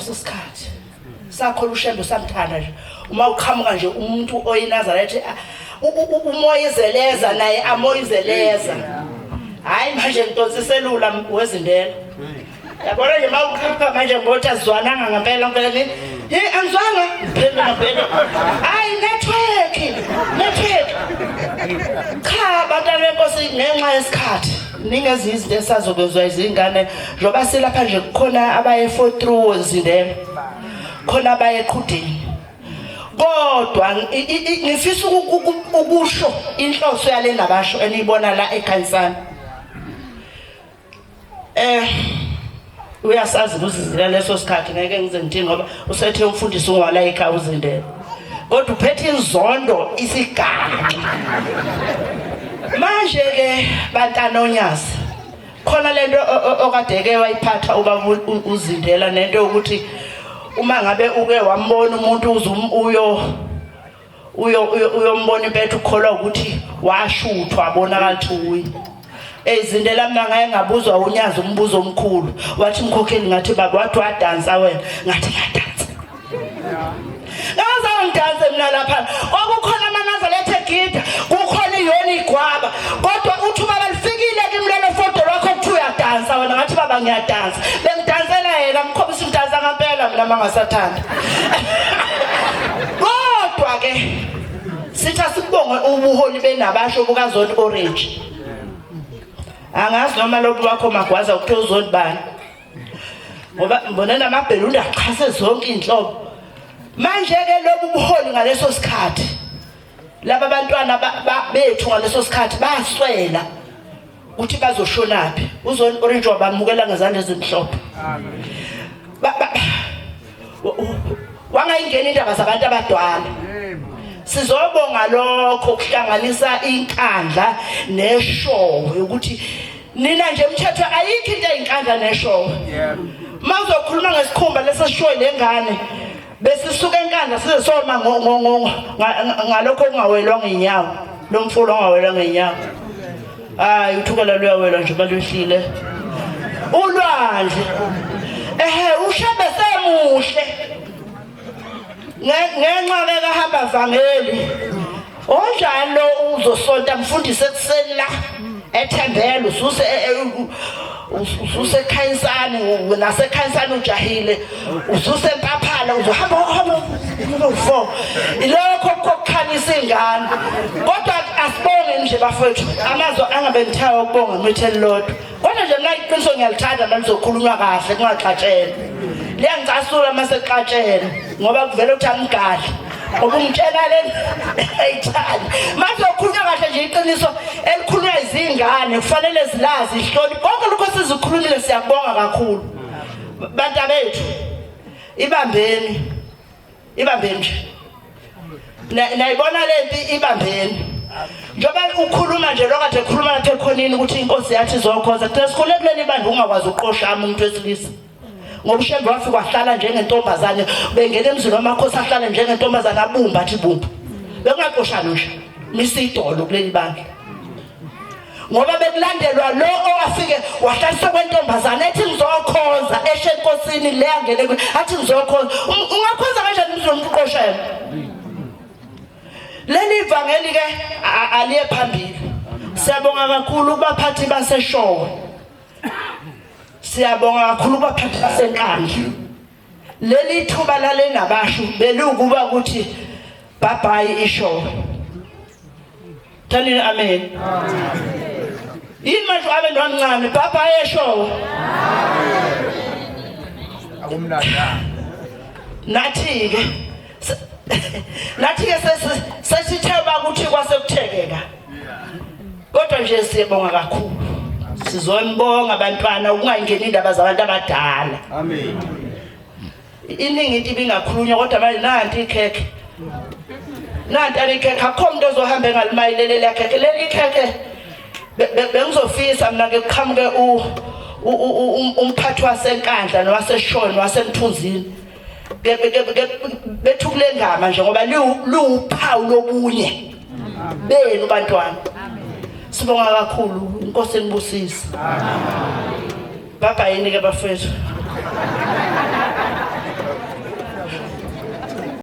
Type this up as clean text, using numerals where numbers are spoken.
Sikhathi sakho ushembe samthanda nje uma uqhamuka nje umuntu oyinazarethe umoyizeleza naye amoyizeleza hayi manje ngidonsiselula wezindela yabona nje mawukhapha manje ngothi azwananga ngempela ngempela nini angizwanga phela hayi network cha bantwana benkosi ngenxa yesikhathi ningezi izinto esazokwenziwa izingane njoba silapha nje kukhona abaye for through izindela khona abaye eqhudeni kodwa ngifisa ukusho inhloso yale nabasho eniyibona la eKhansana uyasazi ukuzizila leso sikhathi ngeke ngize ngithi ngoba usethe umfundisi ungwala ekhaya uzindela kodwa uphethe inzondo isigaxa manje ke bantana onyazi khona lento okadeke wayiphatha ubaba uzindela nento ukuthi uma ngabe uke wambona umuntu uyombona impethu ukholwa ukuthi washuthwa abonakala ukuthi uyi ezindela mina ngaye ngabuzwa unyazi umbuzo omkhulu wathi mkhokheli ngathi baba wathi wadansa wena ngathi ngadansa ngizangidansa mina lapha okukhona amanazareth egida kukhona iyona igwaba kodwa uthi baba lifikile kimlelo foto lakho kuthi uyadansa wena ngathi baba ngiyadansa bengidansela yena mkhombisa umdansa ngempela mina mangasathanda kodwa ke sithi asibonge ubuholi benabasho bukaZoni Orange angazi noma lobu wakho magwaza ukuthoza bani ngoba mbona namabhelunda achase zonke inhlobo manje ke lobu buholi ngaleso sikhathi laba abantwana bethu ngaleso sikhathi baswela ukuthi bazoshonapi uZoni Orange wabamukela ngezandla ezimhlophe amen wangayingena indaba zabantu abadala sizobonga lokho kuhlanganisa inkandla neshowe ukuthi nina nje umthetho ayikho into eyinkandla neshowe mawuzokhuluma ngesikhumba lesishowe lengane besisuka enkandla size soma ngalokho ongawelwa ngenyawo lo mfulo ongawelwa ngenyawo hayi uthukela luyawela nje balwehlile ulwandle ushabe semuhle ngenxa bekahamba vangeli onjani lo uzosonta mfundisi ekuseni la ethembele ususe Khansana naseKhansana ujahile ususe Mpaphala uzohamba no ilokho kokukhanisa ingane kodwa asibonge nje bafethu amazwi angabe ngithawa ukubonga ngithele lodwa kodwa nje mina iqiniso ngiyalithanda malizokhulunywa kahle kungaxatshela liyangicasula masexatshela ngoba kuvela ukuthi angigadli ngoba ungitshela leni ayithanda manje ukhulunywa kahle nje iqiniso elikhulunywa izingane kufanele zilazi ihloni konke lokho sizikhulumile siyabonga kakhulu bantu bethu ibambeni nje nayibona lenti ibambeni njoba ukhuluma nje lokade ekhuluma lapha ekhonini ukuthi inkosi yathi izokhoza thina sikhule kuleli bandla ungakwazi uqosha umuntu wesilisa ngoba ushembe wafika wahlala njengentombazane bengena emzini wamakhosi ahlala njengentombazane abumba athi bumba bekungaqoshana nje misidolo kuleli bandla ngoba bekulandelwa lo owafike wahlalisa kwentombazane ethi ngizokhonza eshe enkosini le angene athi ngizokhonza ungakhonza kanjani umzomqosha yena leli ivangeli ke aliye phambili siyabonga kakhulu kubaphathi baseshowe siyabonga kakhulu kubaphathi basenkandla leli thuba lale nabasho belukuba ukuthi bye bye ishowe thanini amen yini manje abe nomncane bye bye ishowe akumnanda nathi ke sesitheba ukuthi kwasekuthekeka kodwa nje siyabonga kakhulu sizombonga abantwana ukungangeni indaba zabantu abadala amen iningi into ibingakhulunywa kodwa manje nanti ikhekhe akho umuntu ozohamba ngalimayilele lakhekhe leli ikhekhe bengizofisa mina ke kuqhamuke umphathi wasenkandla nowaseshoni nowasemthunzini bethukule ngama nje ngoba liwuphawu lobunye benu bantwana sibonga kakhulu inkosi enibusisa baba yini ke bafethu